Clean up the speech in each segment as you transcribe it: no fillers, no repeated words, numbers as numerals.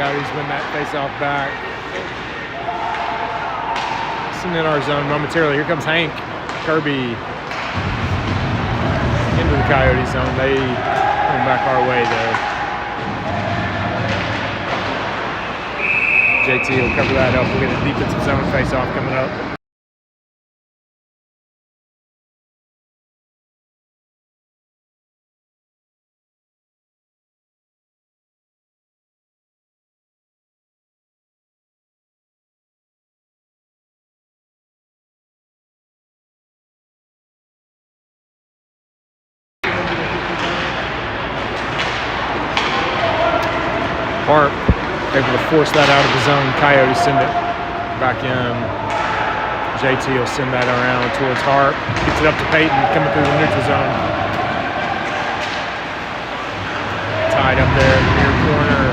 Coyotes win that face-off back. Sitting in our zone momentarily. Here comes Hank Kirby into the Coyote zone. They come back our way though. JT will cover that up. We'll get a defensive zone face-off coming up. Harp able to force that out of the zone. Coyotes send it back in. JT will send that around towards Harp. Gets it up to Peyton coming through the neutral zone. Tied up there in the near corner.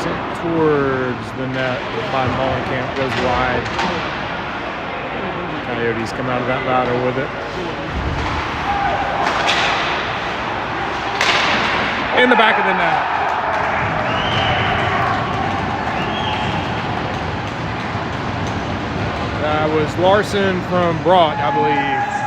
Sent towards the net by Mollenkamp. Goes wide. Coyotes come out of that battle with it. In the back of the net. That was Larson from Broad, I believe.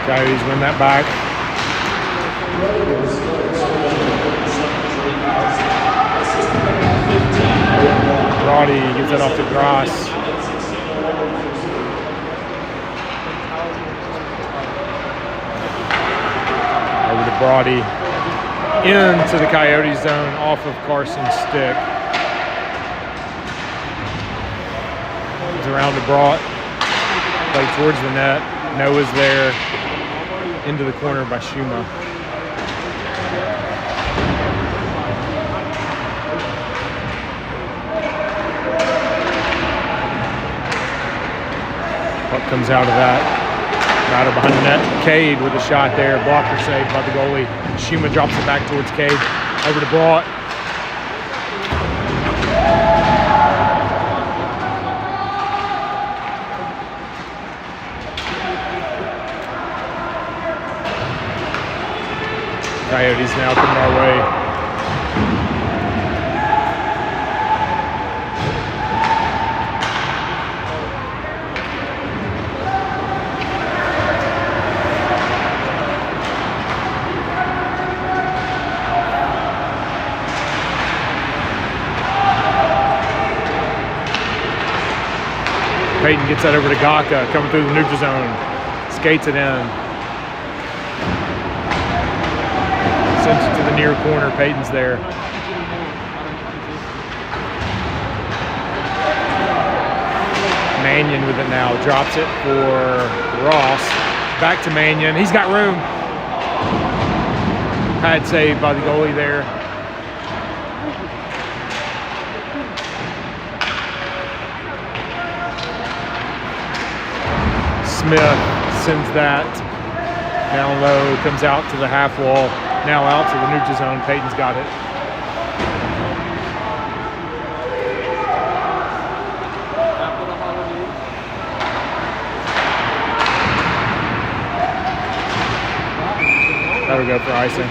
Coyotes win that back. Brody gives it off to Gross. Over to Brody. Into the Coyote zone off of Carson's stick. Comes around to Broad. Play towards the net. Noah's there. Into the corner by Shuma. Puck comes out of that. Battle behind the net. Cade with a shot there. Blocker saved by the goalie. Shuma drops it back towards Cade. Over to Broad. Coyotes now coming our way. Peyton gets that over to Gaka, coming through the neutral zone. Skates it in. Sends it to the near corner. Peyton's there. Mannion with it now. Drops it for Ross. Back to Mannion. He's got room. Pad saved by the goalie there. Smith sends that down low. Comes out to the half wall. Now out to the neutral zone. Peyton's got it. That'll go for icing.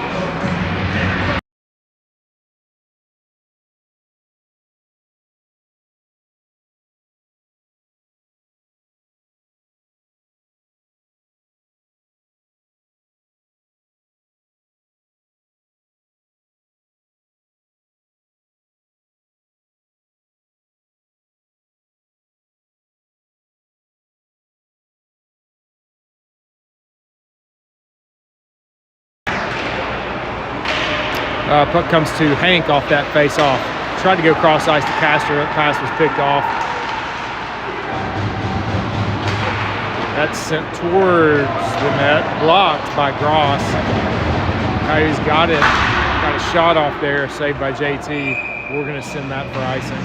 Puck comes to Hank off that face-off. Tried to go cross ice to Castor. That pass was picked off. That's sent towards the net. Blocked by Gross. Coyotes got it. Got a shot off there, saved by JT. We're going to send that for icing.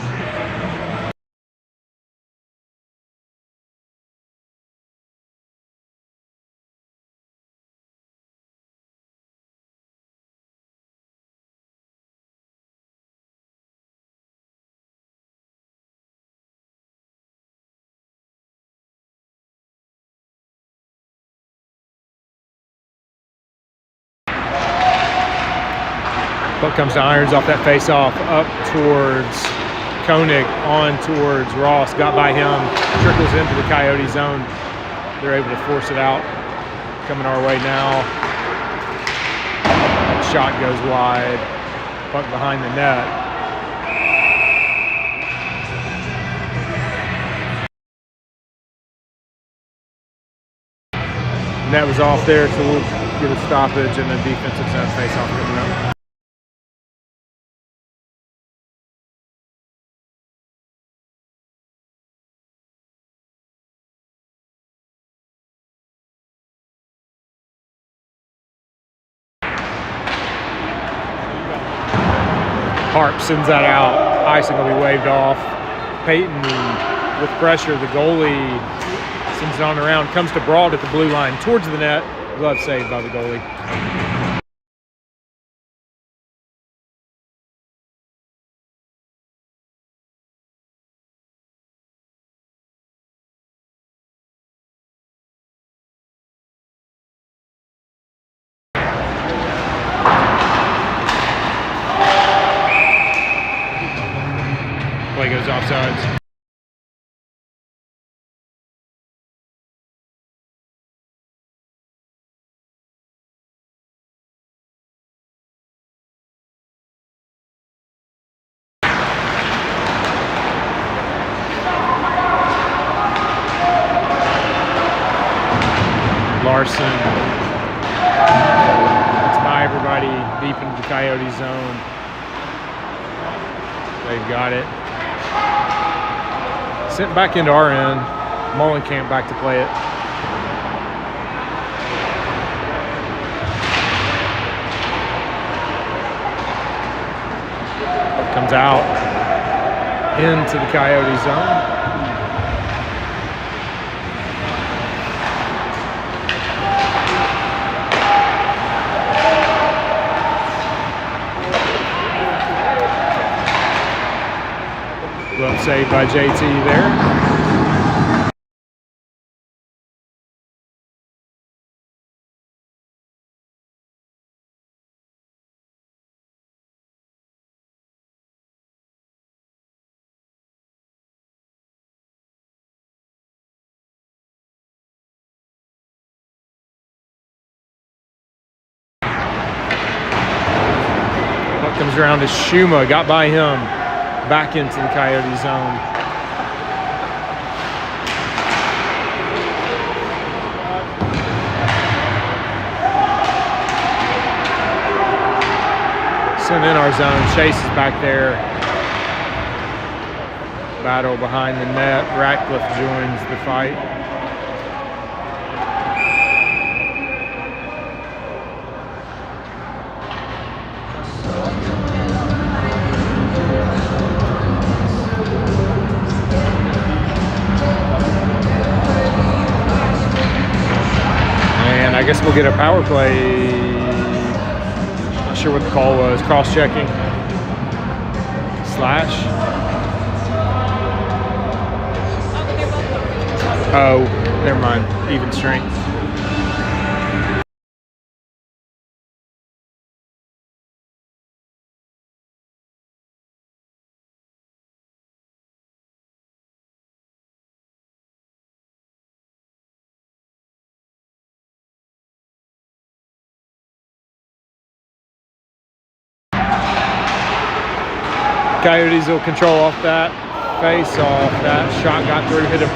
Puck comes to Irons off that face-off, up towards Koenig, on towards Ross. Got by him, trickles into the Coyote zone. They're able to force it out. Coming our way now. That shot goes wide. Puck behind the net. Net was off there, so we'll get a stoppage and a defensive zone face-off coming up. Harp sends that out. Icing will be waved off. Peyton with pressure. The goalie sends it on around. Comes to Broad at the blue line towards the net. Glove saved by the goalie. Play goes offsides. Larson. It's by everybody deep into the Coyote zone. They've got it. Sent back into our end. Mullenkamp back to play it. Comes out into the Coyote zone. Glove saved by JT there. Puck comes around to Shuma, got by him. Back into the Coyote zone. Sent in our zone. Chase is back there. Battle behind the net. Ratcliffe joins the fight. I guess we'll get a power play. Not sure what the call was. Cross-checking. Slash. Oh, never mind. Even strength. Coyotes will control off that face off. That shot got through, hit a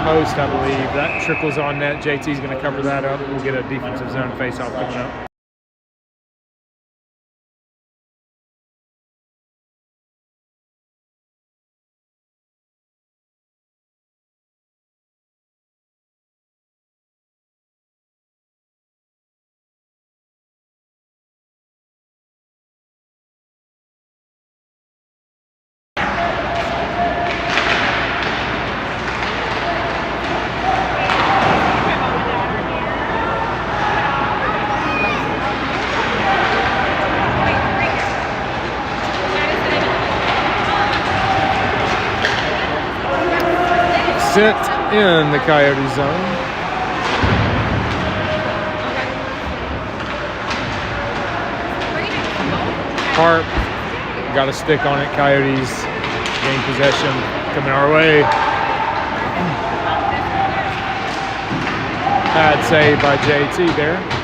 post, I believe. That trickles on net. JT's going to cover that up. We'll get a defensive zone face off coming up. sent in the Coyote zone. Harp got a stick on it. Coyotes gain possession, coming our way. Bad save by JT there.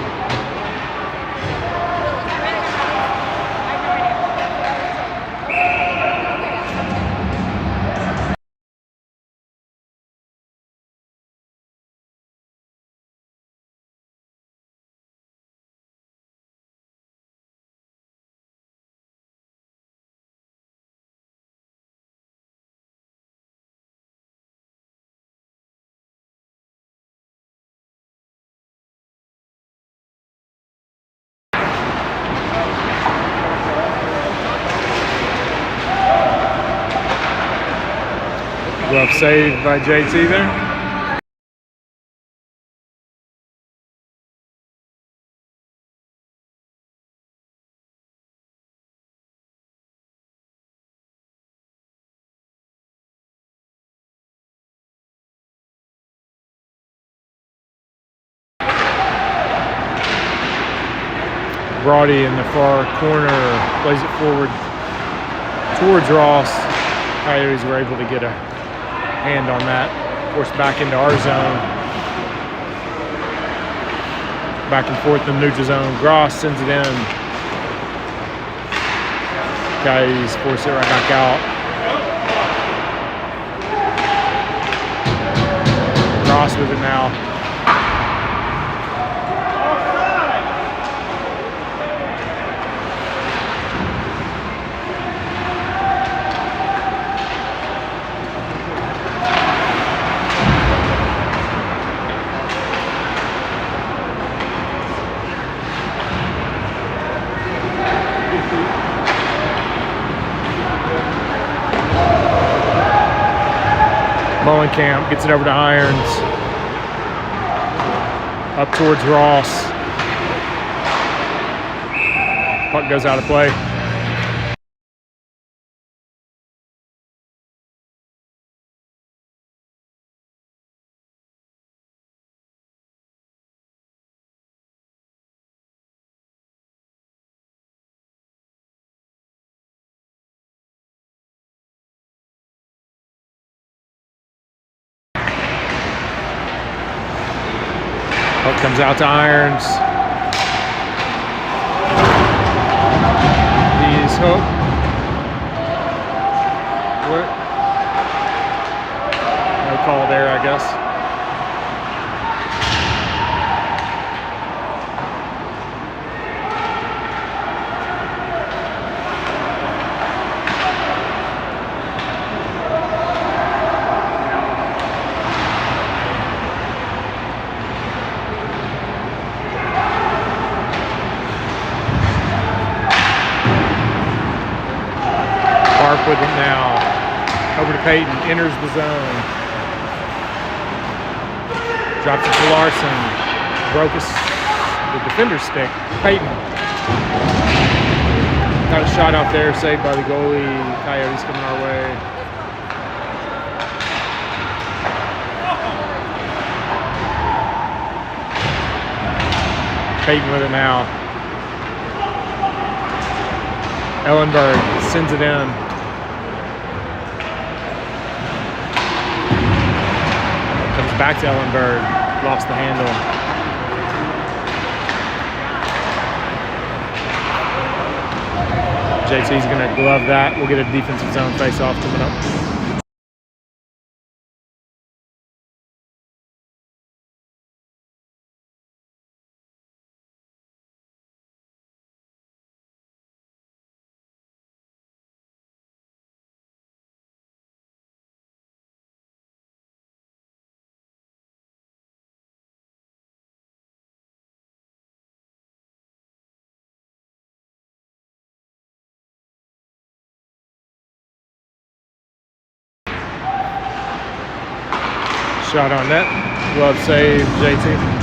Rough save by JT there. Brody in the far corner plays it forward towards Ross. Coyotes were able to get a hand on that. Forced back into our zone. Back and forth in the neutral zone. Gross sends it in. Coyotes force it right back out. Gross with it now. Camp gets it over to Irons. Up towards Ross. Puck goes out of play. Puck comes out to Irons. He's hooked. What? No call there, I guess. With it now. Over to Peyton. Enters the zone. Drops it to Larson. Broke the defender's stick. Peyton. Got a shot out there. Saved by the goalie. Coyotes coming our way. Peyton with it now. Ellenberg sends it in. Back to Ellenberg, lost the handle. JT's gonna glove that. We'll get a defensive zone face-off coming up. Shot on net. Glove save, JT.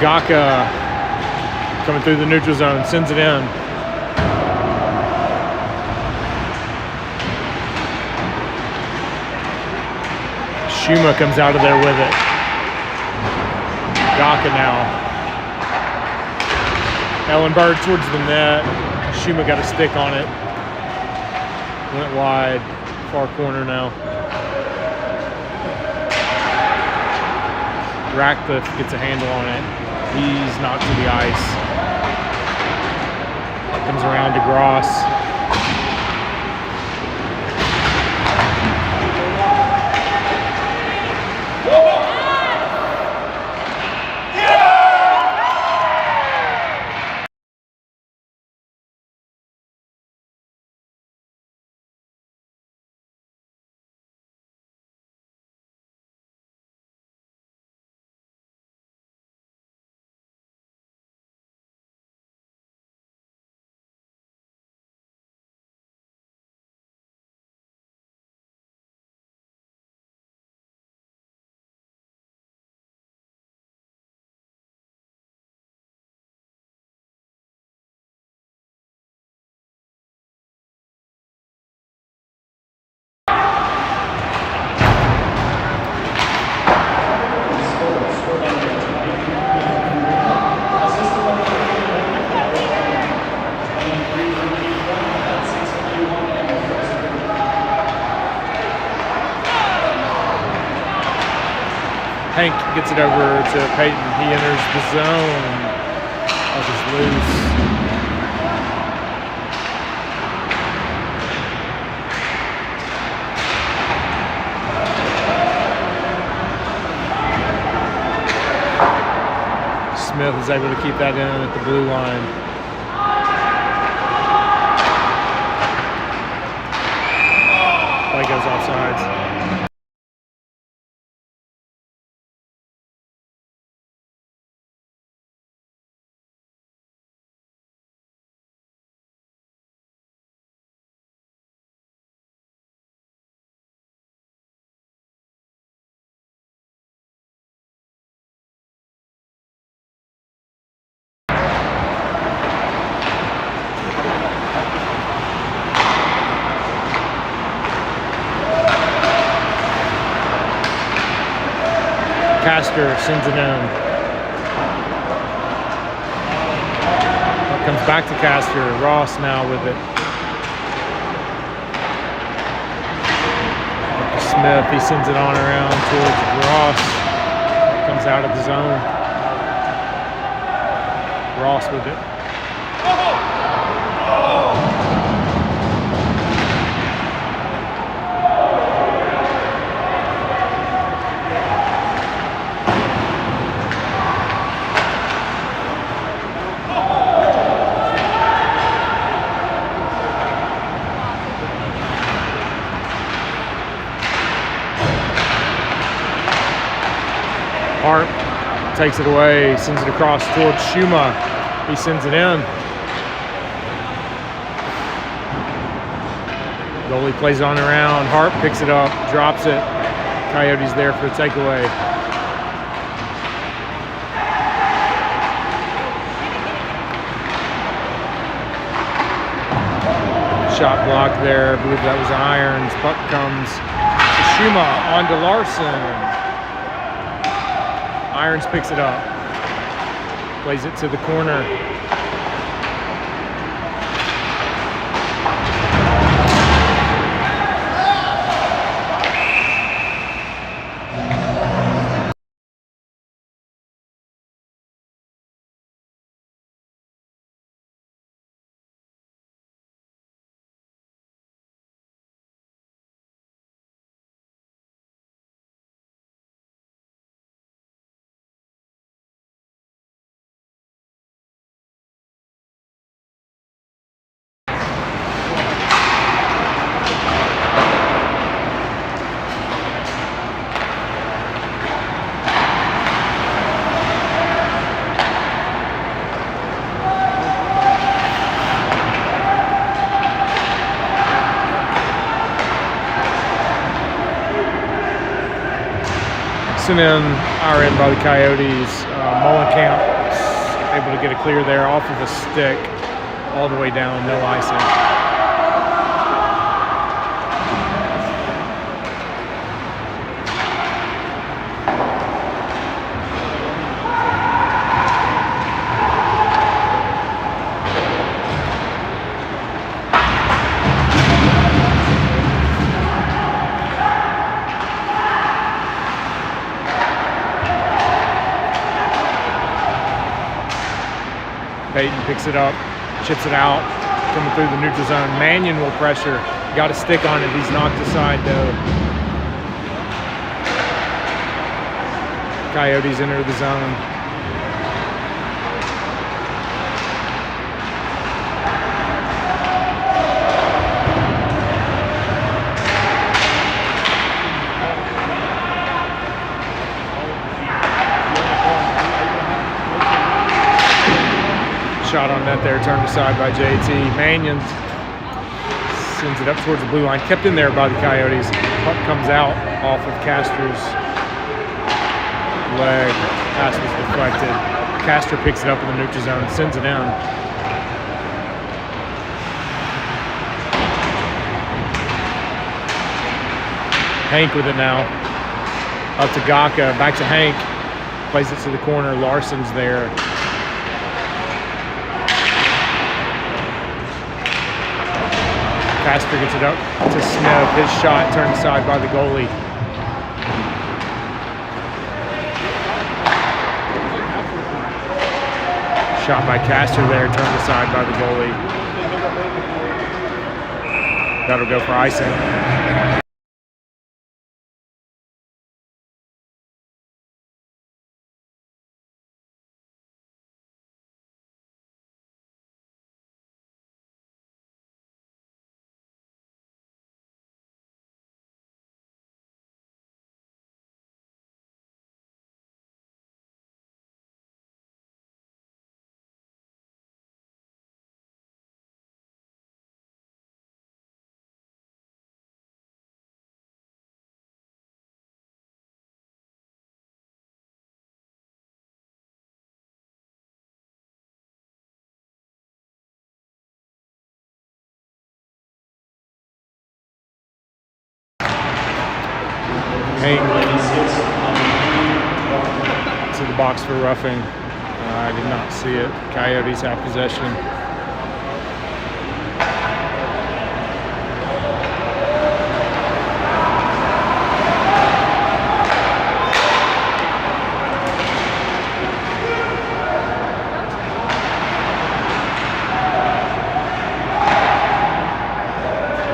Gaka coming through the neutral zone, sends it in. Shuma comes out of there with it. Gaka now. Ellenberg towards the net. Shuma got a stick on it. Went wide. Far corner now. Ratcliffe gets a handle on it. He's knocked to the ice. Comes around to Gross. Hank gets it over to Peyton. He enters the zone. Puck is loose. Smith is able to keep that in at the blue line. Play goes offsides. Castor sends it in. Comes back to Castor. Ross now with it. Smith, he sends it on around towards Ross. Comes out of the zone. Ross with it. Hart takes it away, sends it across towards Shuma. He sends it in. Goalie plays it on around. Hart picks it up, drops it. Coyotes there for the takeaway. Shot block there. I believe that was Irons. Puck comes to Shuma on to Larson. Irons picks it up, plays it to the corner. Sent in our end by the Coyotes. Mullenkamp able to get a clear there off of a stick all the way down, no icing. Peyton picks it up, chips it out, coming through the neutral zone. Mannion will pressure. Got a stick on it. He's knocked aside though. Coyotes enter the zone. Shot on net there, turned aside by JT. Mannion sends it up towards the blue line, kept in there by the Coyotes. Puck comes out off of Castor's leg. Pass was deflected. Castor picks it up in the neutral zone, sends it in. Hank with it now. Up to Gaka, back to Hank. Plays it to the corner. Larson's there. Castor gets it up to Smith. His shot turned aside by the goalie. Shot by Castor there, turned aside by the goalie. That'll go for icing. Hank to the box for roughing. I did not see it. Coyotes have possession.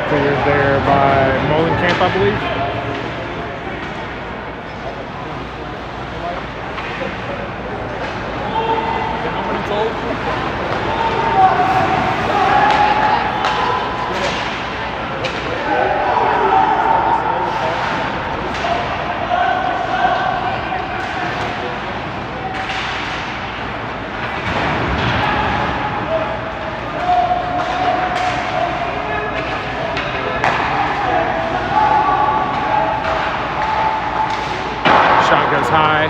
Cleared there by Molenkamp, I believe. High.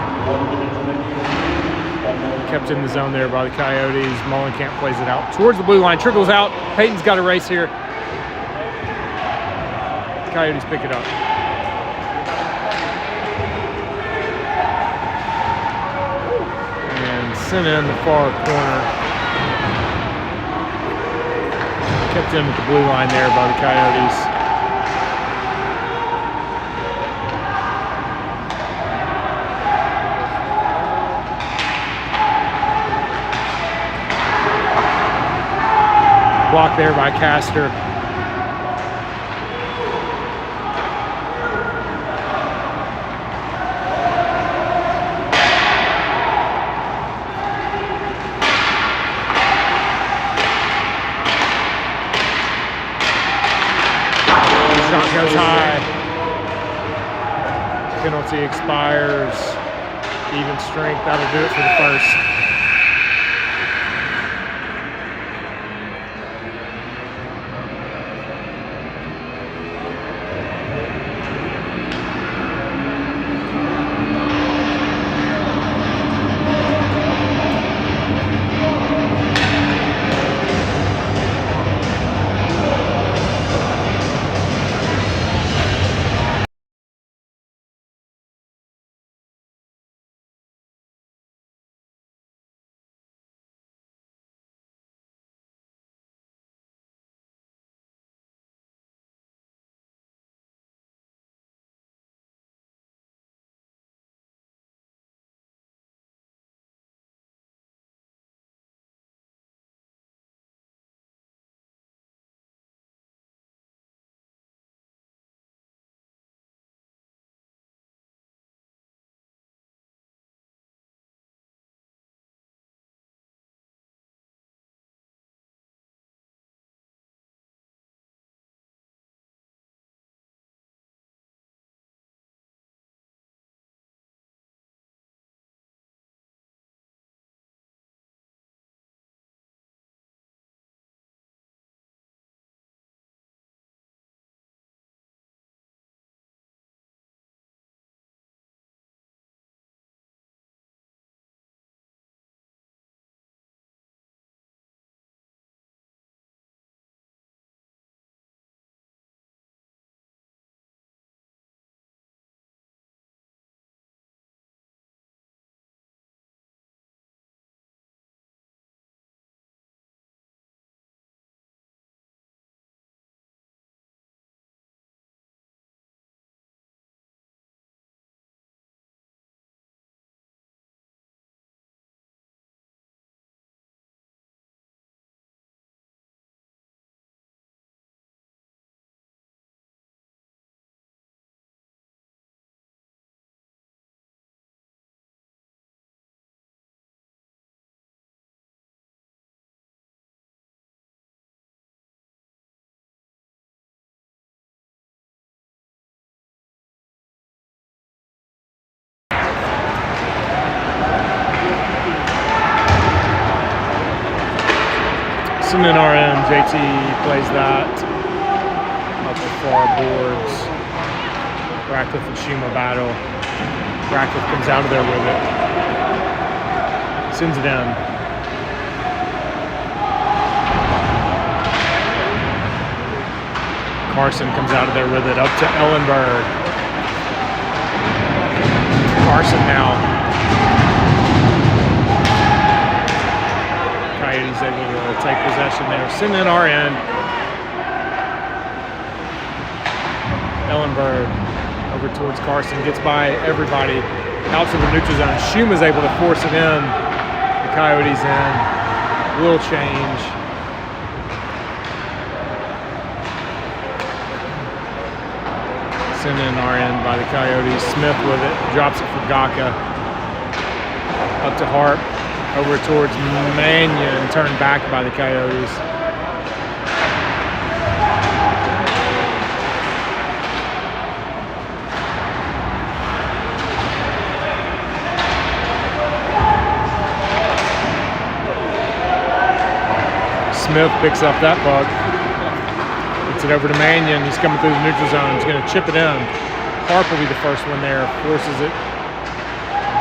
Kept in the zone there by the Coyotes. Molenkamp plays it out towards the blue line. Trickles out. Peyton's got a race here. Coyotes pick it up. And sent in the far corner. Kept in with the blue line there by the Coyotes. Blocked there by Castor. Shot goes high. Penalty expires. Even strength. That'll do it for the first. Send in RN. JT plays that. Up the far boards. Ratcliffe and Shuma battle. Ratcliffe comes out of there with it. Sends it in. Carson comes out of there with it. Up to Ellenberg. Carson now. Coyotes able to take possession there. Send in RN. Ellenberg over towards Carson. Gets by everybody. Out to the neutral zone. Shuma's able to force it in. The Coyotes in. Will change. Sent in RN by the Coyotes. Smith with it. Drops it for Gaka. Up to Harp. Over towards Mannion. Turned back by the Coyotes. Smith picks up that puck. Gets it over to Mannion. He's coming through the neutral zone. He's going to chip it in. Harp will be the first one there. Forces it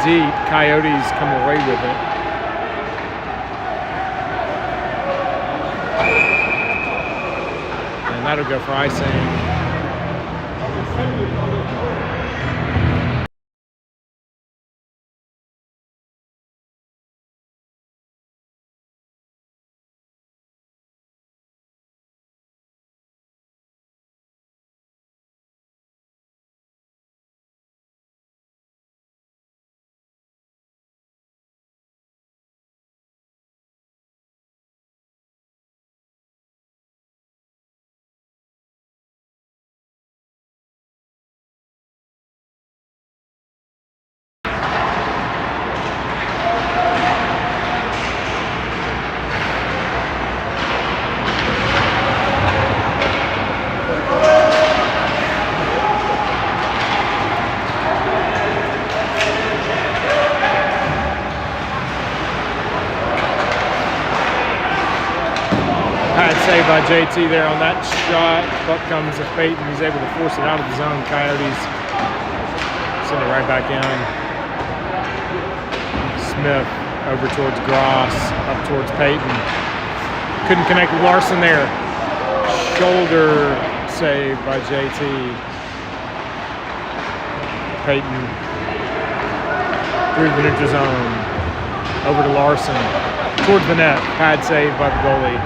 deep. Coyotes come away with it. And that'll go for icing. Saved by JT there on that shot. Puck comes to Peyton. He's able to force it out of the zone. Coyotes send it right back in. Smith over towards Gross. Up towards Peyton. Couldn't connect with Larson there. Shoulder save by JT. Peyton through the neutral zone. Over to Larson. Towards the net. Pad save by the goalie.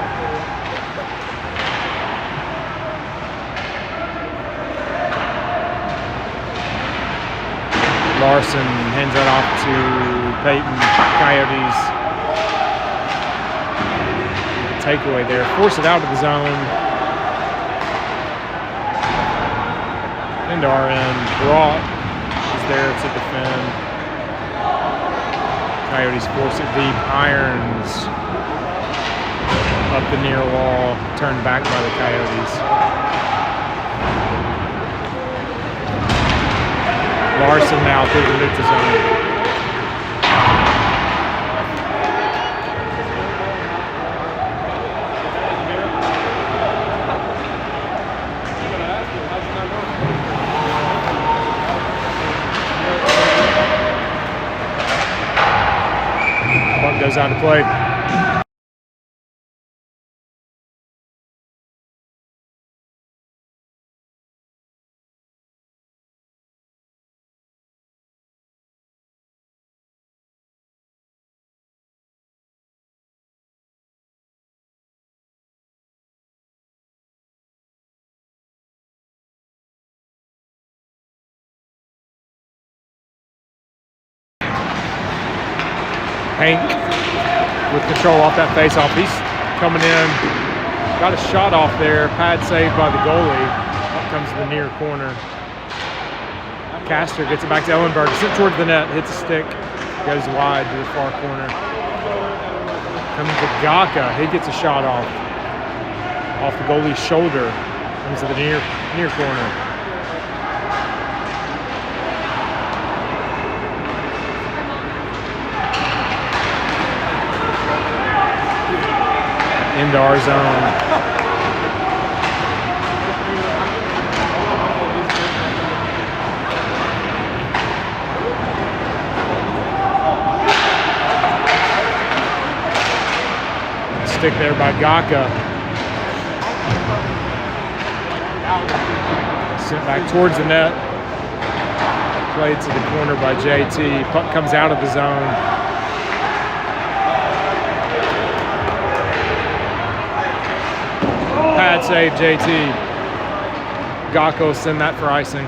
Larson hands that off to Peyton. Coyotes. Takeaway there. Force it out of the zone. Into RN. Brock is there to defend. Coyotes force it deep. Irons up the near wall. Turned back by the Coyotes. Larson now through the neutral zone. Puck goes out of play. Hank with control off that faceoff. He's coming in. Got a shot off there. Pad saved by the goalie. Up comes the near corner. Castor gets it back to Ellenberg. Sent towards the net. Hits a stick. Goes wide to the far corner. Comes to Gaka. He gets a shot off the goalie's shoulder. Comes to the near corner. into our zone. Stick there by Gaka. Sent back towards the net. Played to the corner by JT. Puck comes out of the zone. Pad save, JT. Gakko send that for icing.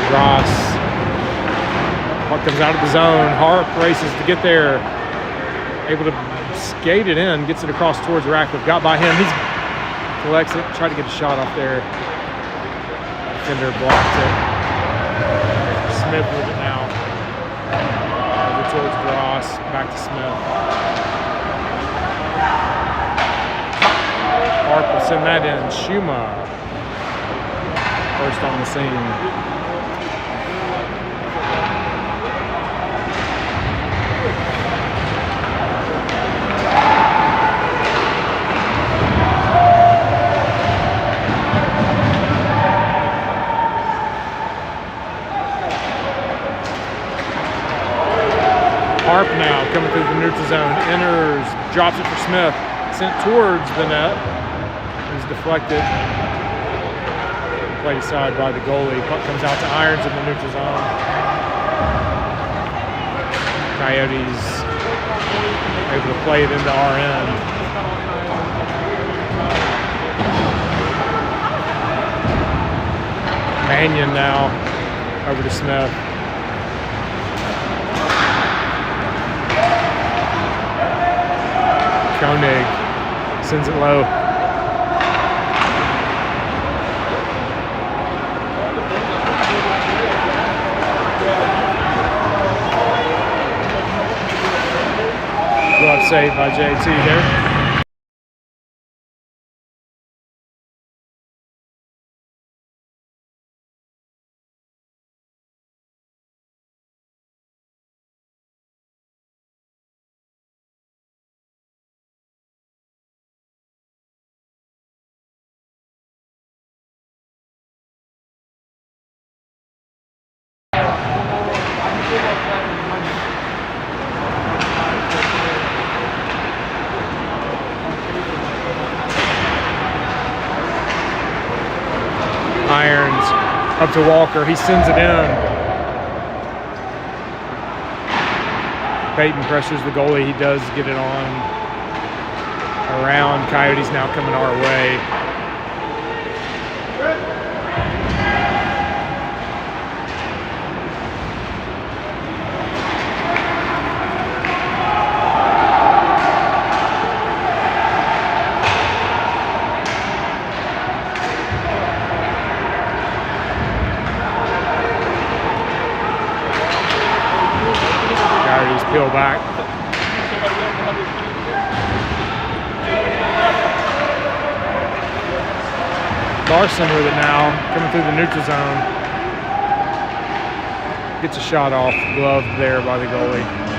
Ross. Puck comes out of the zone. Harp races to get there. Able to skate it in. Gets it across towards Ratcliffe. Got by him. He collects it. Tried to get a shot off there. Defender blocked it. Smith with it now. Over towards Ross. Back to Smith. Harp will send that in. Schuma. First on the scene. Harp now coming through the neutral zone, enters, drops it for Smith, sent towards the net, is deflected, played aside by the goalie. Puck comes out to Irons in the neutral zone. Coyotes able to play it into our end. Mannion now over to Smith. Koenig sends it low. Glove save by JT there. Irons up to Walker. He sends it in. Peyton pressures the goalie. He does get it on around. Coyotes now coming our way. Peel back. Larson with it now, coming through the neutral zone. Gets a shot off, gloved there by the goalie.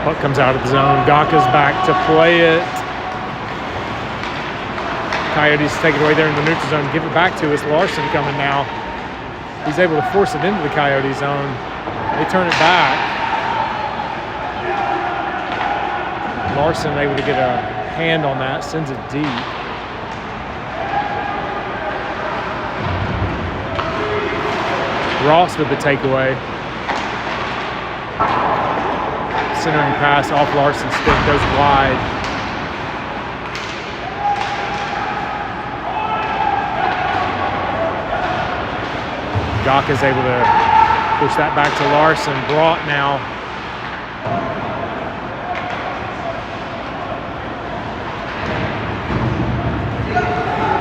Puck comes out of the zone. Gaka's back to play it. Coyotes take it away there in the neutral zone. Give it back to us. Larson coming now. He's able to force it into the Coyote zone. They turn it back. Larson able to get a hand on that. Sends it deep. Ross with the takeaway. Centering pass off Larson's stick, goes wide. Gaka's able to push that back to Larson. Brought now.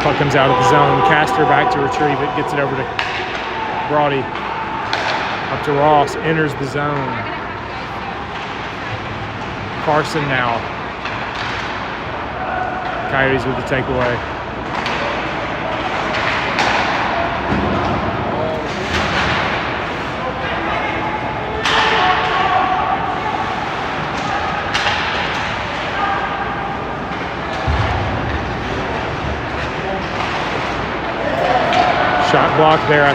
Puck comes out of the zone. Castor back to retrieve it. Gets it over to Brody. Up to Ross. Enters the zone. Carson now. Coyotes with the takeaway. Shot block there. I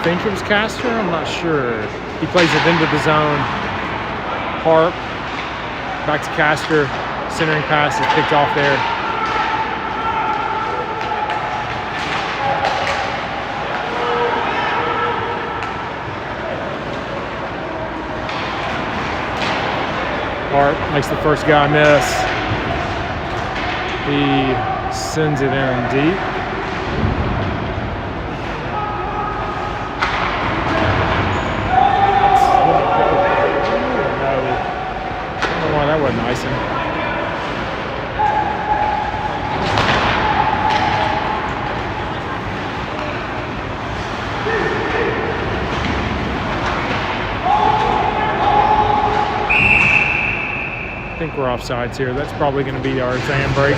think it was Castor. I'm not sure. He plays it into the zone. Harp. Back to Castor. Centering pass is picked off there. Harp makes the first guy miss. He sends it in deep. That wasn't icing. I think we're offsides here. That's probably going to be our exam break.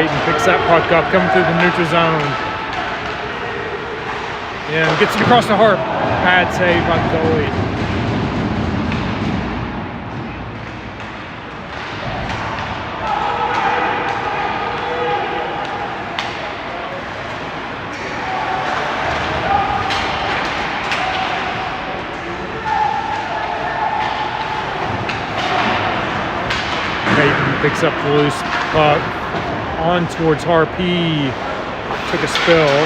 Peyton picks that puck up, coming through the neutral zone. And gets it across the Harp. Pad save by the goalie. Peyton picks up the loose puck on towards Harpy. Took a spill.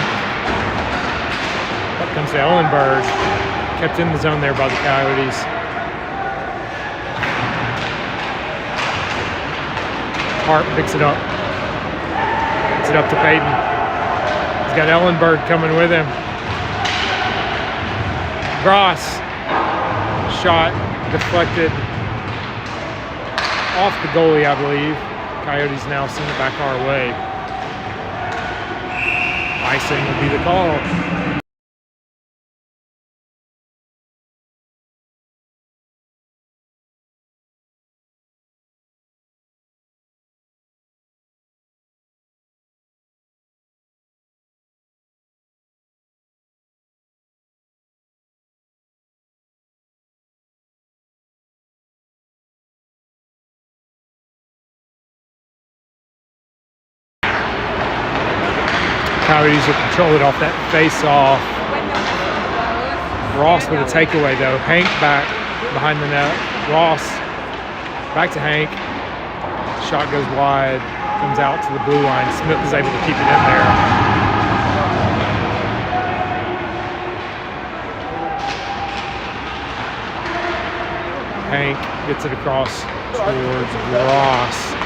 Puck comes to Ellenberg. Kept in the zone there by the Coyotes. Hart picks it up. Gets it up to Peyton. He's got Ellenberg coming with him. Gross. Shot deflected off the goalie, I believe. Coyotes now send it back our way. Icing will be the call. Coyotes will control it off that face-off. Ross with a takeaway, though. Hank back behind the net. Ross back to Hank. Shot goes wide. Comes out to the blue line. Smith is able to keep it in there. Hank gets it across towards Ross.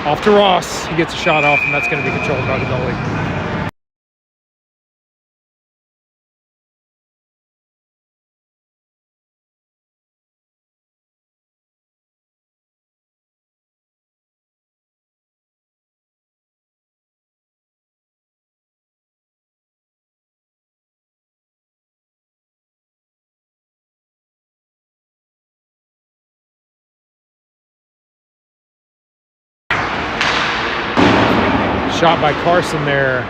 Off to Ross. He gets a shot off, and that's going to be controlled by the goalie. Shot by Carson there.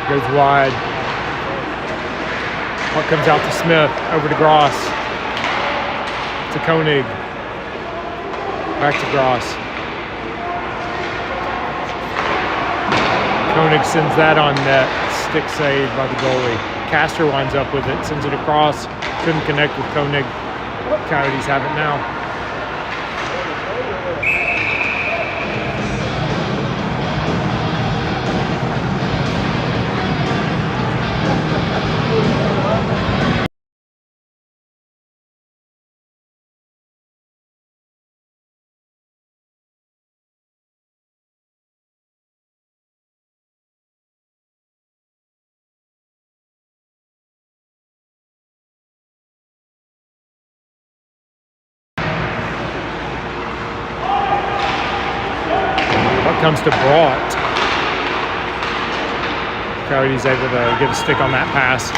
Goes wide. Puck comes out to Smith. Over to Gross. To Koenig. Back to Gross. Koenig sends that on net. Stick save by the goalie. Castor winds up with it. Sends it across. Couldn't connect with Koenig. Coyotes have it now. Comes to Brought. Coyotes able to get a stick on that pass.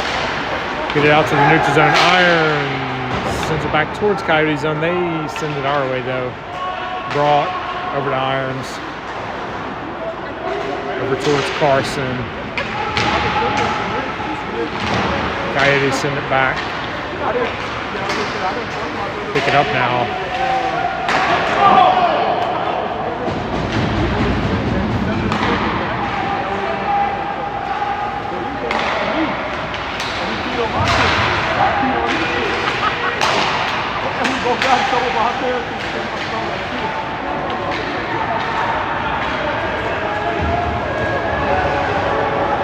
Get it out to the neutral zone. Irons sends it back towards Coyote zone. They send it our way though. Brought over to Irons. Over towards Carson. Coyotes send it back. Pick it up now.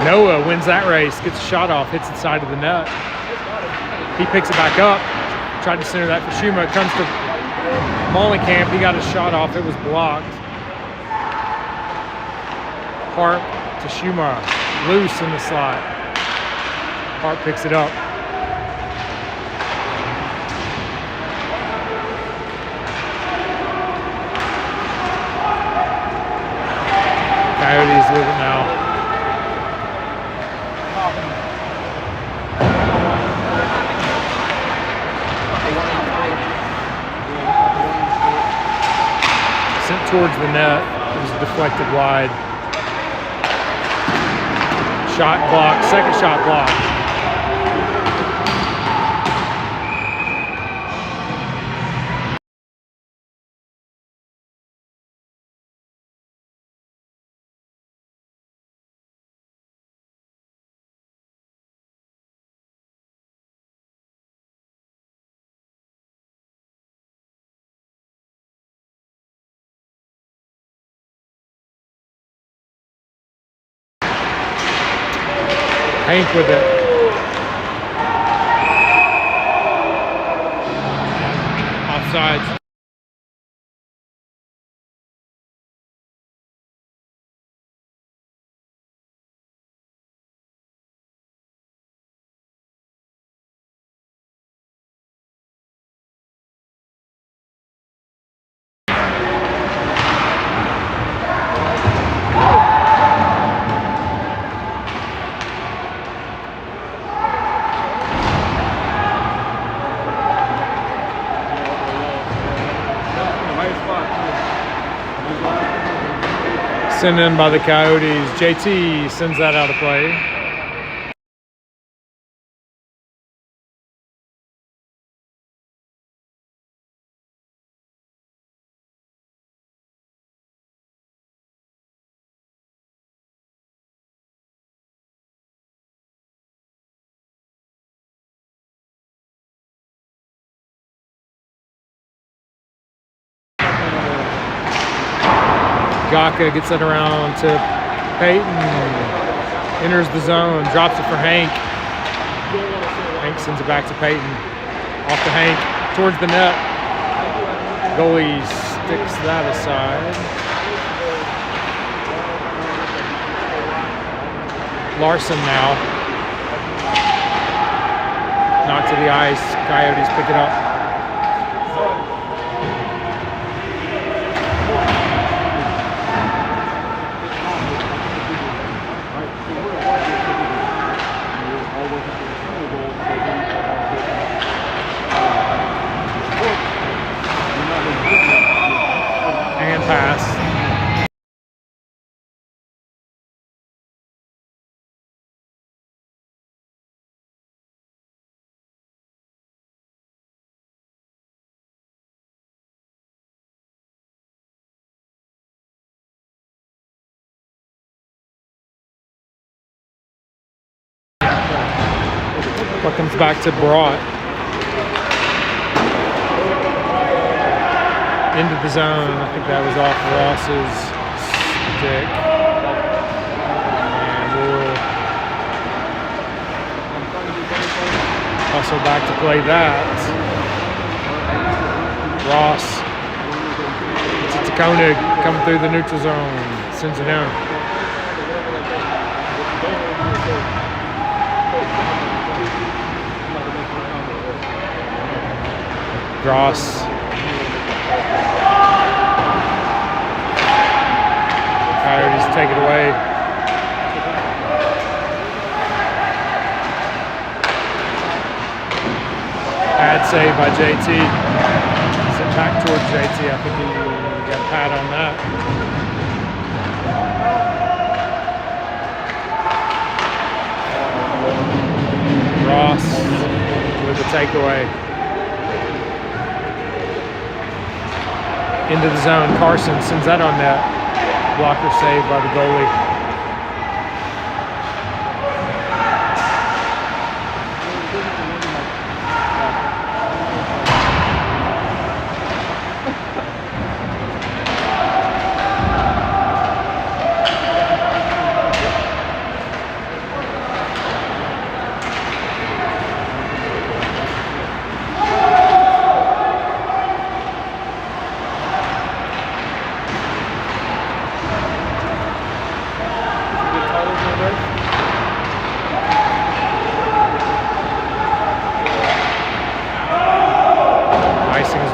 Noah wins that race, gets a shot off, hits the side of the net. He picks it back up, tried to center that for Schuma. It comes to Mollenkamp, he got a shot off, it was blocked. Hart to Schuma, loose in the slot. Hart picks it up. Coyotes with it now. Sent towards the net. It was deflected wide. Shot blocked, second shot blocked. Hank with it. Offsides. Sent in by the Coyotes. JT sends that out of play. Gaka gets it around to Peyton. Enters the zone, drops it for Hank. Hank sends it back to Peyton. Off to Hank, towards the net. Goalie sticks that aside. Larson now. Knocked to the ice. Coyotes pick it up. And pass. Puck comes back to Broad. Into the zone. I think that was off Ross's stick. And we'll hustle back to play that. Ross gets it to Koenig, coming through the neutral zone. Sends it in. Gross. Coyotes take it away. Bad save by JT. Sent back towards JT. I think he got a pad on that. Ross with the takeaway. Into the zone. Carson sends that on net. Blocker save by the goalie.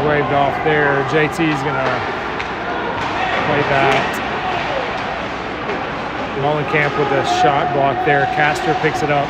Waved off there. JT's gonna play that. Mollenkamp with a shot block there. Castor picks it up.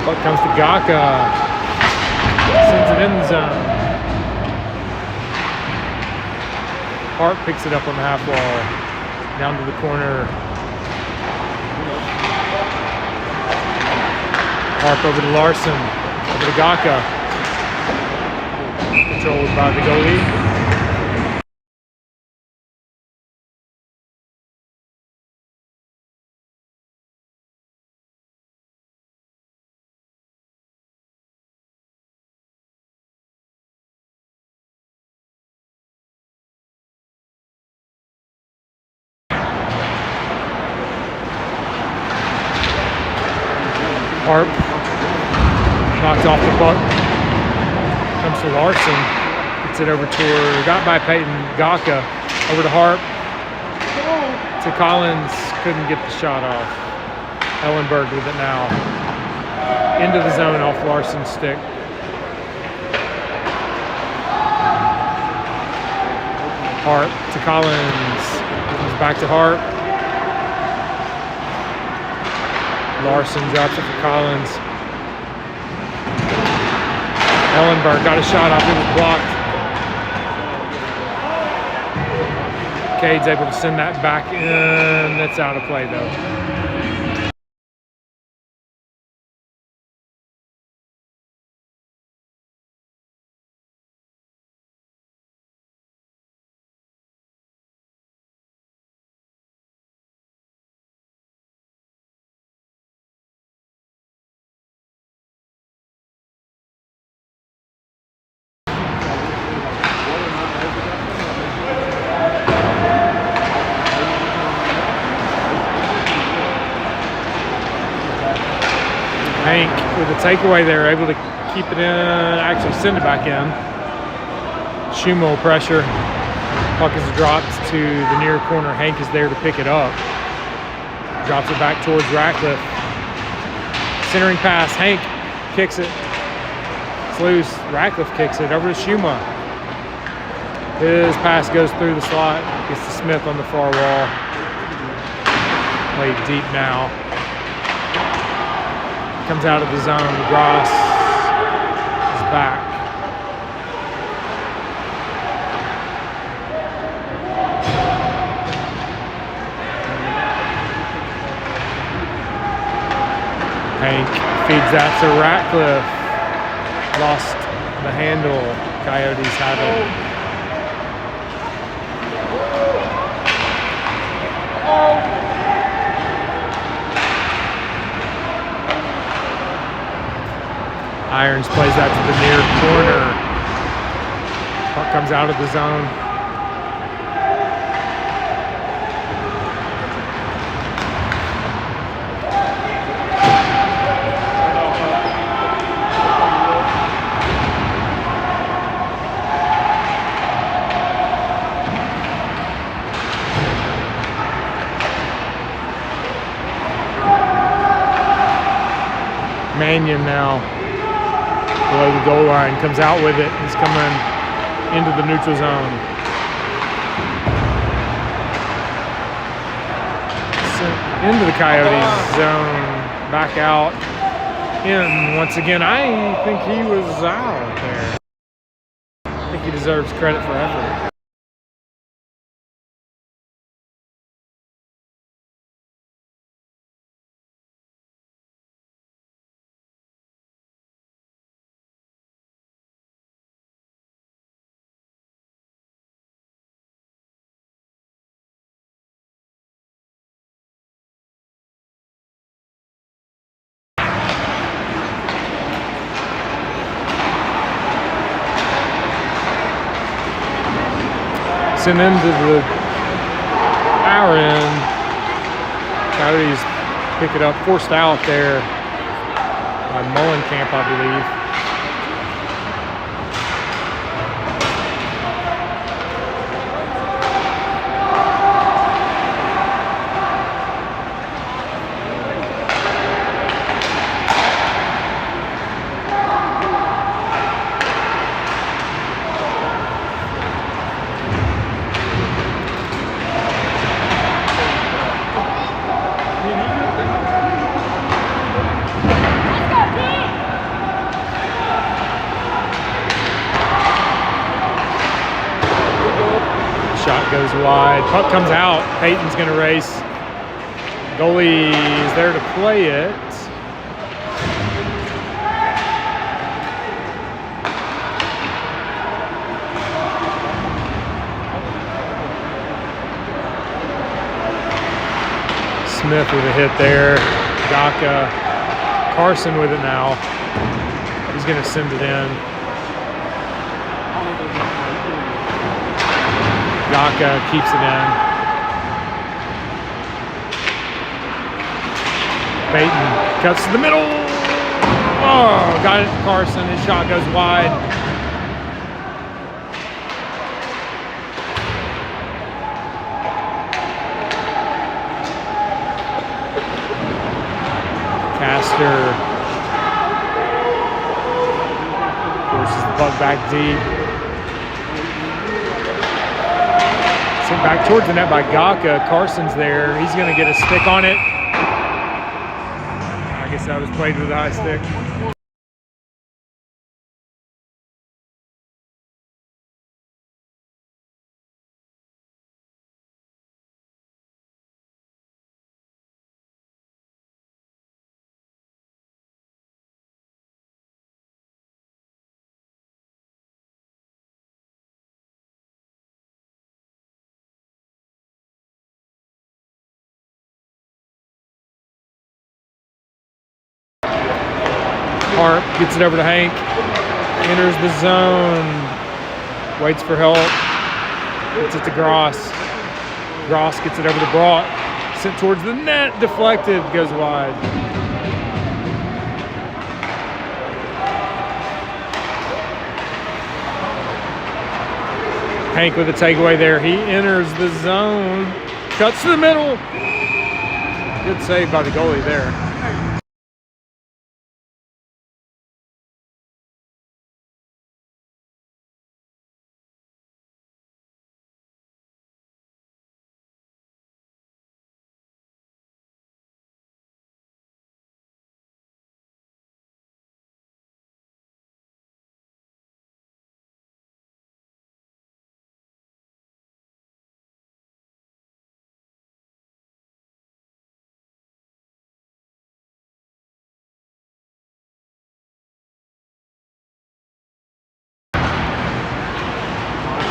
Puck comes to Gaka. Sends it in the zone. Hart picks it up on the half wall. Down to the corner. Harp over to Larson. Over to Gaka. Controlled by the goalie. Harp knocks off the puck. Comes to Larson. Gets it over to got by Peyton. Gaka over to Harp. To Collins. Couldn't get the shot off. Ellenberg with it now. Into the zone off Larson's stick. Harp to Collins. Comes back to Harp. Larson drops it for Collins. Ellenberg got a shot off. It was blocked. Cade's able to send that back in. That's out of play though. Hank with a takeaway there, able to keep it in, actually send it back in. Schumel pressure. Puck is dropped to the near corner. Hank is there to pick it up. Drops it back towards Ratcliffe. Centering pass. Hank kicks it. It's loose. Ratcliffe kicks it over to Schuma. His pass goes through the slot. Gets to Smith on the far wall. Played deep now. Comes out of the zone. Gross is back. Hank feeds that to Ratcliffe. Lost the handle. Coyotes have it. Irons plays that to the near corner. Puck comes out of the zone. Mannion now. Below the goal line, comes out with it. He's coming into the neutral zone. Into the Coyotes zone, back out, in once again. I think he was out there. I think he deserves credit for effort. Sent into the hour end. Coyotes pick it up, forced out there by Mullenkamp, I believe. Shot goes wide. Puck comes out. Peyton's going to race. Goalie is there to play it. Smith with a hit there. Gaka. Carson with it now. He's going to send it in. Gaka keeps it in. Peyton cuts to the middle. Oh, got it to Carson. His shot goes wide. Caster forces the puck back deep. Sent back towards the net by Gaka. Carson's there. He's going to get a stick on it. I guess that was played with a high stick. Hart gets it over to Hank. Enters the zone. Waits for help. Gets it to Gross. Gross gets it over to Brought. Sent towards the net. Deflected. Goes wide. Hank with a takeaway there. He enters the zone. Cuts to the middle. Good save by the goalie there.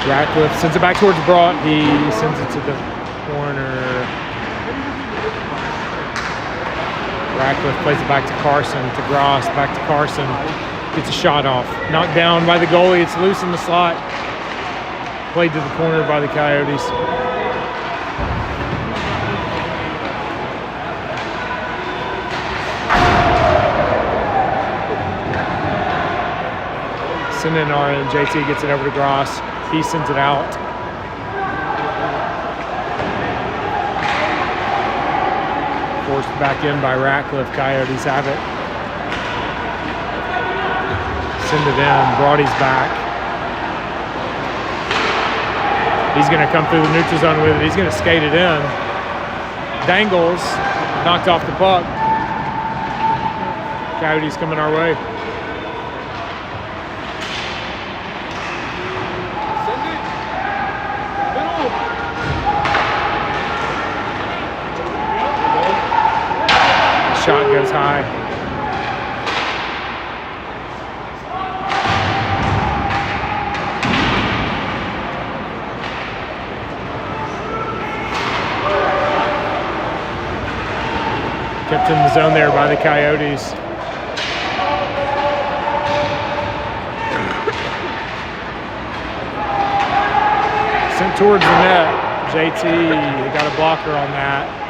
Ratcliffe sends it back towards Brought. He sends it to the corner. Ratcliffe plays it back to Carson, to Gross, back to Carson. Gets a shot off. Knocked down by the goalie. It's loose in the slot. Played to the corner by the Coyotes. Sending and JT gets it over to Gross. He sends it out. Forced back in by Ratcliffe. Coyotes have it. Send it in. Broady's back. He's going to come through the neutral zone with it. He's going to skate it in. Dangles. Knocked off the puck. Coyotes coming our way. Shot goes high. Kept in the zone there by the Coyotes. Sent towards the net. JT got a blocker on that.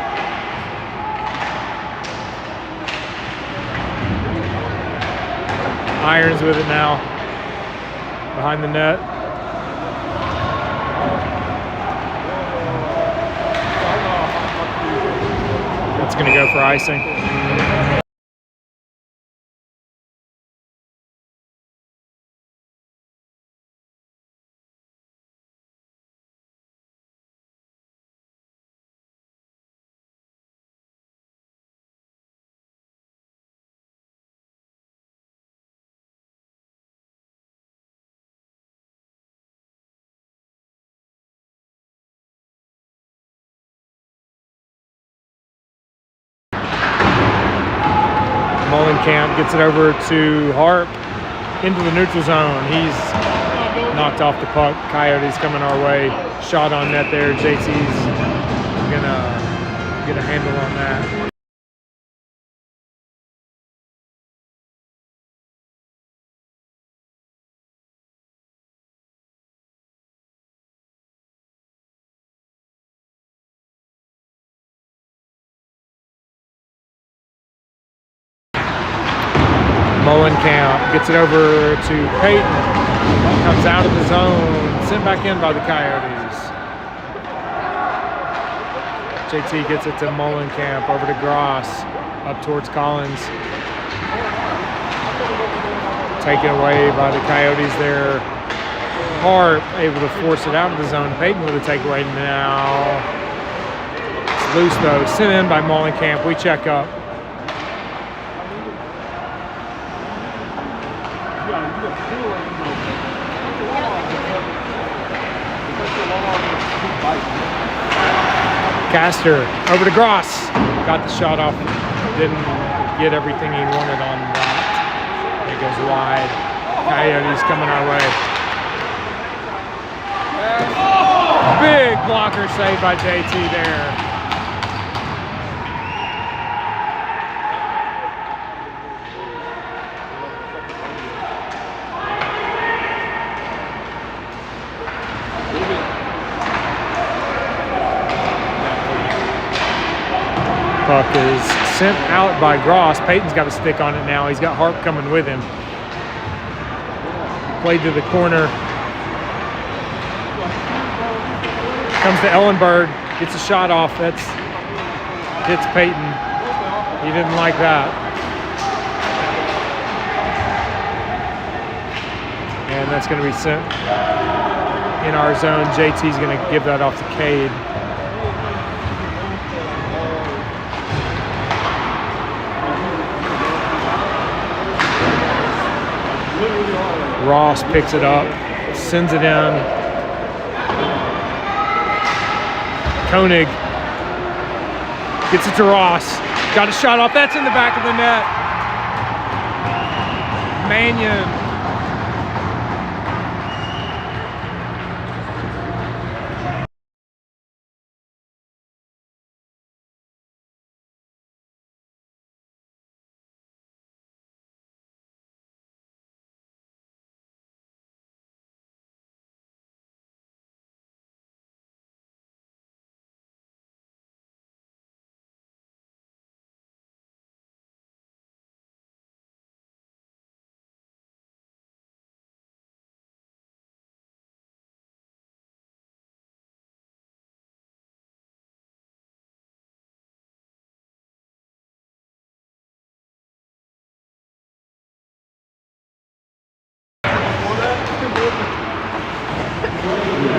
Irons with it now, behind the net. That's going to go for icing. Camp gets it over to Harp into the neutral zone. He's knocked off the puck. Coyotes coming our way. Shot on net there. JT's gonna get a handle on that. Camp gets it over to Peyton. Comes out of the zone. Sent back in by the Coyotes. JT gets it to Camp. Over to Gross. Up towards Collins. Taken away by the Coyotes there. Harp able to force it out of the zone. Peyton with a takeaway now. It's loose though. Sent in by Camp. We check up. Caster over to Gross. Got the shot off. Didn't get everything he wanted on that. It goes wide. Coyotes coming our way. Big blocker save by JT there. Puck is sent out by Gross. Peyton's got a stick on it now. He's got Harp coming with him. Played to the corner. Comes to Ellenberg. Gets a shot off. That's hits Peyton. He didn't like that. And that's going to be sent in our zone. JT's going to give that off to Cade. Ross picks it up, sends it in. Koenig gets it to Ross. Got a shot off. That's in the back of the net. Mannion.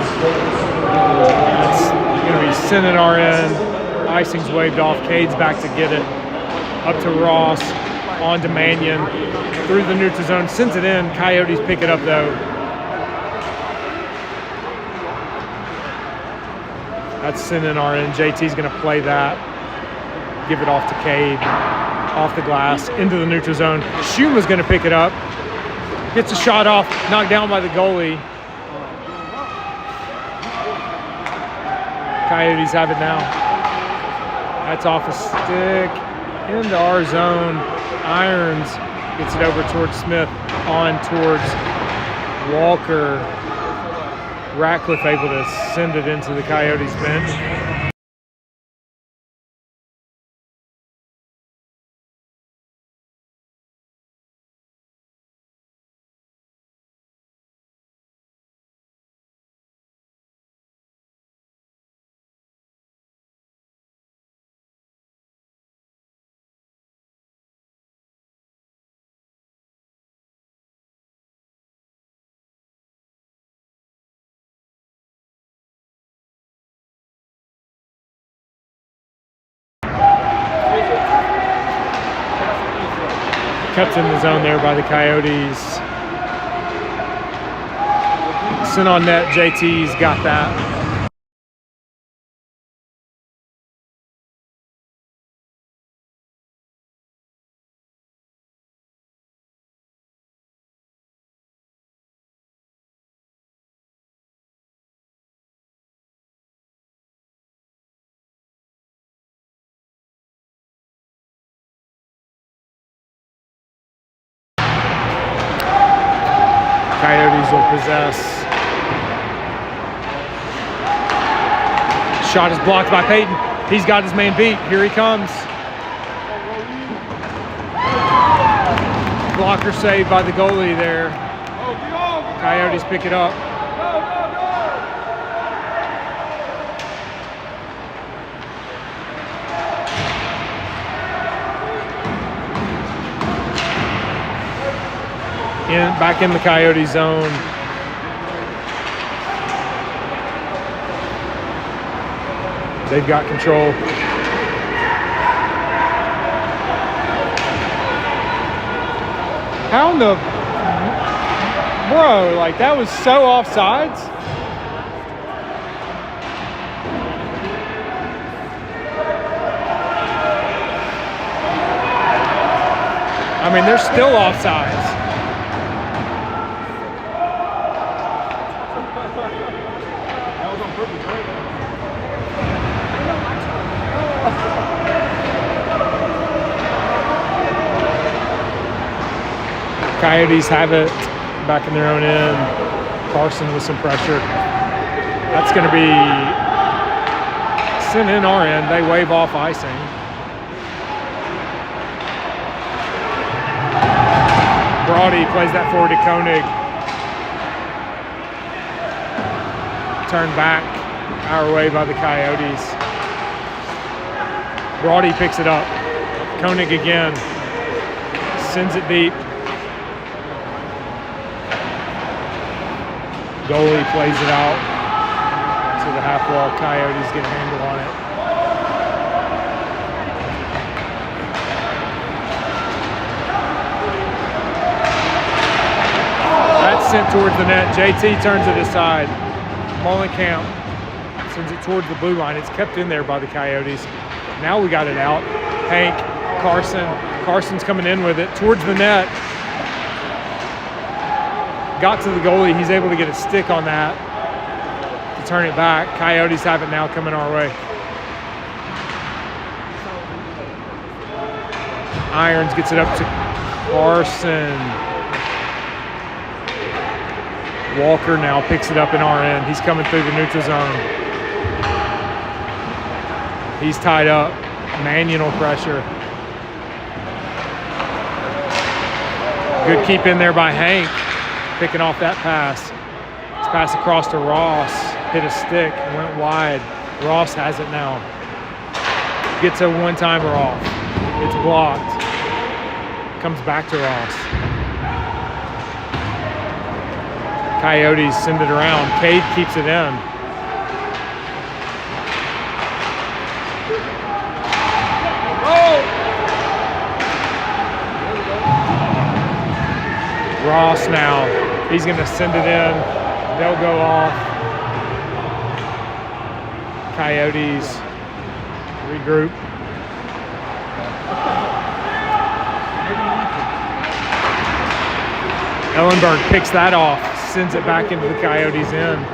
It's going to be sent at our end. Icing's waved off. Cade's back to get it. Up to Ross. On to Mannion. Through the neutral zone. Sends it in. Coyotes pick it up though. That's sent in our end. JT's going to play that. Give it off to Cade. Off the glass. Into the neutral zone. Schuma's going to pick it up. Gets a shot off. Knocked down by the goalie. Coyotes have it now. That's off a stick into our zone. Irons gets it over towards Smith, on towards Walker. Ratcliffe able to send it into the Coyotes bench. Kept in the zone there by the Coyotes. Sent on net, JT's got that. Coyotes will possess. Shot is blocked by Peyton. He's got his man beat. Here he comes. Blocker saved by the goalie there. Coyotes pick it up. Back in the Coyote zone. They've got control. How in the... Bro, like that was so offsides. I mean, they're still offsides. Coyotes have it back in their own end. Carson with some pressure. That's going to be sent in our end. They wave off icing. Brody plays that forward to Koenig. Turned back our way by the Coyotes. Brody picks it up. Koenig again. Sends it deep. Goalie plays it out to the half wall. Coyotes get a handle on it. That's sent towards the net. JT turns it aside. Mullenkamp sends it towards the blue line. It's kept in there by the Coyotes. Now we got it out. Hank, Carson. Carson's coming in with it towards the net. Got to the goalie. He's able to get a stick on that to turn it back. Coyotes have it now coming our way. Irons gets it up to Carson. Walker now picks it up in our end. He's coming through the neutral zone. He's tied up. Manual pressure. Good keep in there by Hank. Picking off that pass. It's pass across to Ross. Hit a stick, went wide. Ross has it now. Gets a one-timer off. It's blocked. Comes back to Ross. Coyotes send it around. Cade keeps it in. Ross now. He's going to send it in. They'll go off. Coyotes regroup. Ellenberg picks that off, sends it back into the Coyotes' end.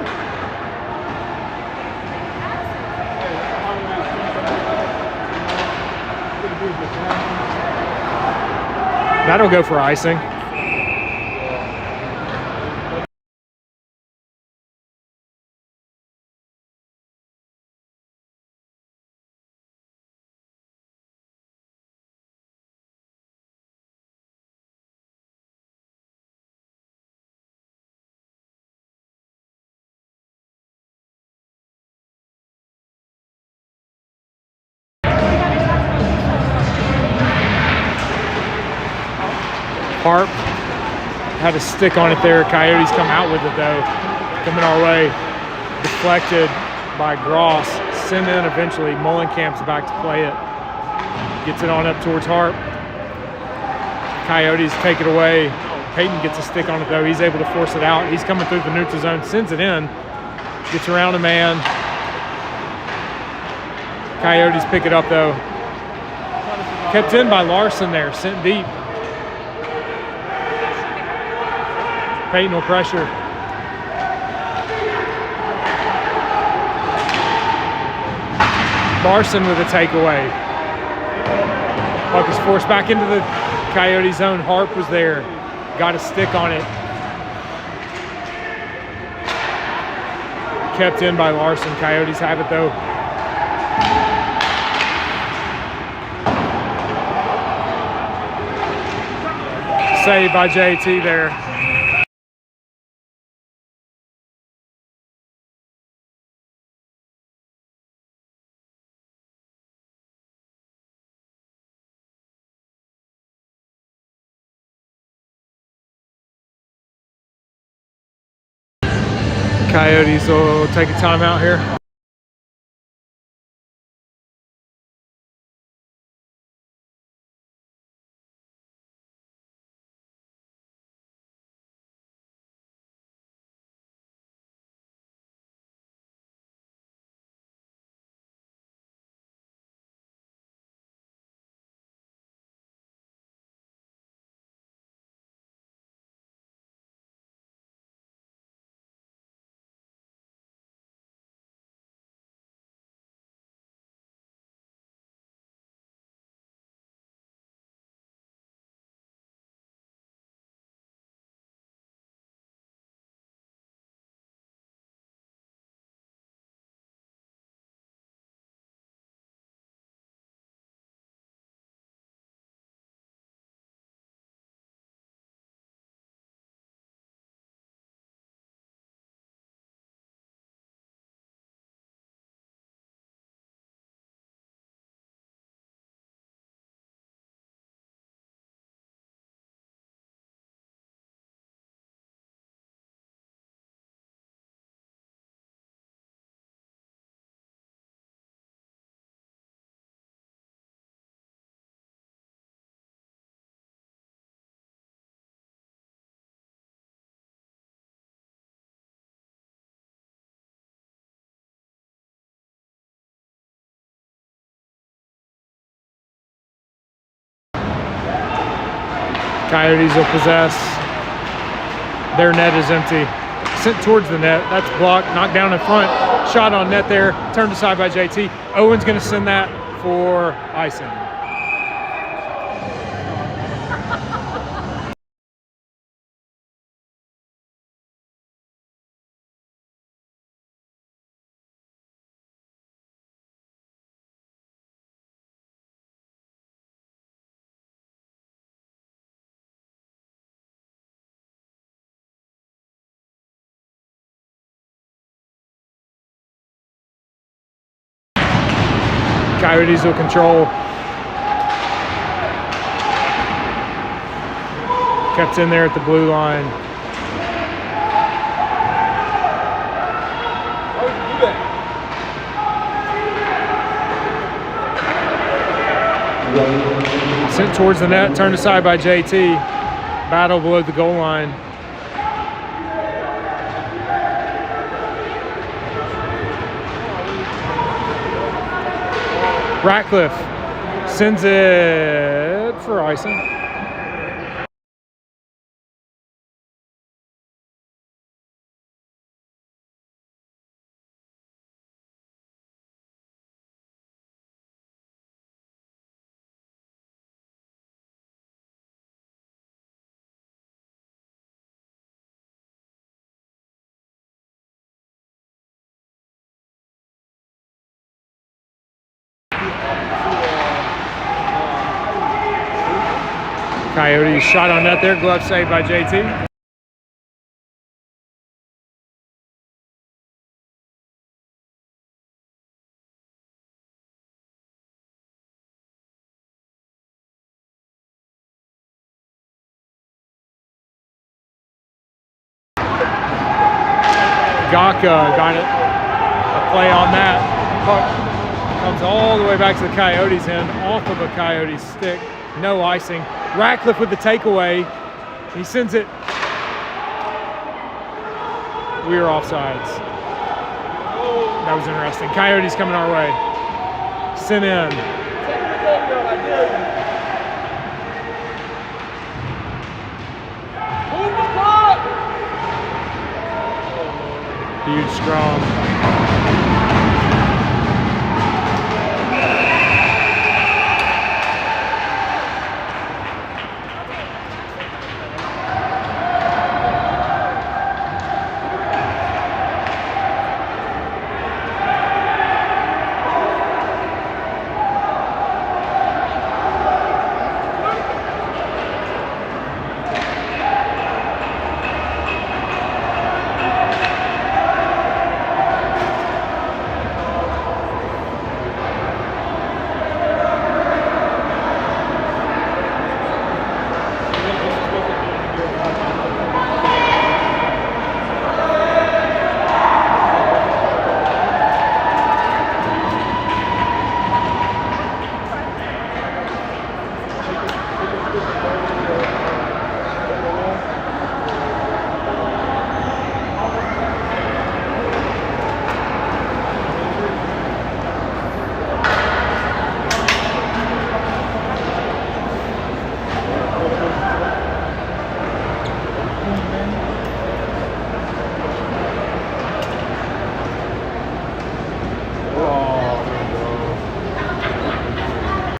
That'll go for icing. Harp had a stick on it there. Coyotes come out with it though. Coming our way. Deflected by Gross. Sent in eventually. Mullenkamp's back to play it. Gets it on up towards Harp. Coyotes take it away. Peyton gets a stick on it though. He's able to force it out. He's coming through the neutral zone. Sends it in. Gets around a man. Coyotes pick it up though. Kept in by Larson there. Sent deep. Peyton will pressure. Larson with a takeaway. Puck is forced back into the Coyote zone. Harp was there. Got a stick on it. kept in by Larson. Coyotes have it though. Saved by JT there. Coyotes will take a timeout here. Coyotes will possess. Their net is empty. Sent towards the net. That's blocked. Knocked down in front. Shot on net there. Turned aside by JT. Owen's going to send that for icing. Coyotes will control. Kept in there at the blue line. Sent towards the net, turned aside by JT. Battle below the goal line. Ratcliffe sends it for icing. Coyotes shot on net there, glove saved by JT. Gaka got it. A play on that. Puck comes all the way back to the Coyotes end, off of a Coyotes stick. No icing. Ratcliffe with the takeaway. He sends it. We are offsides. That was interesting. Coyotes coming our way. Sent in. Huge scrum.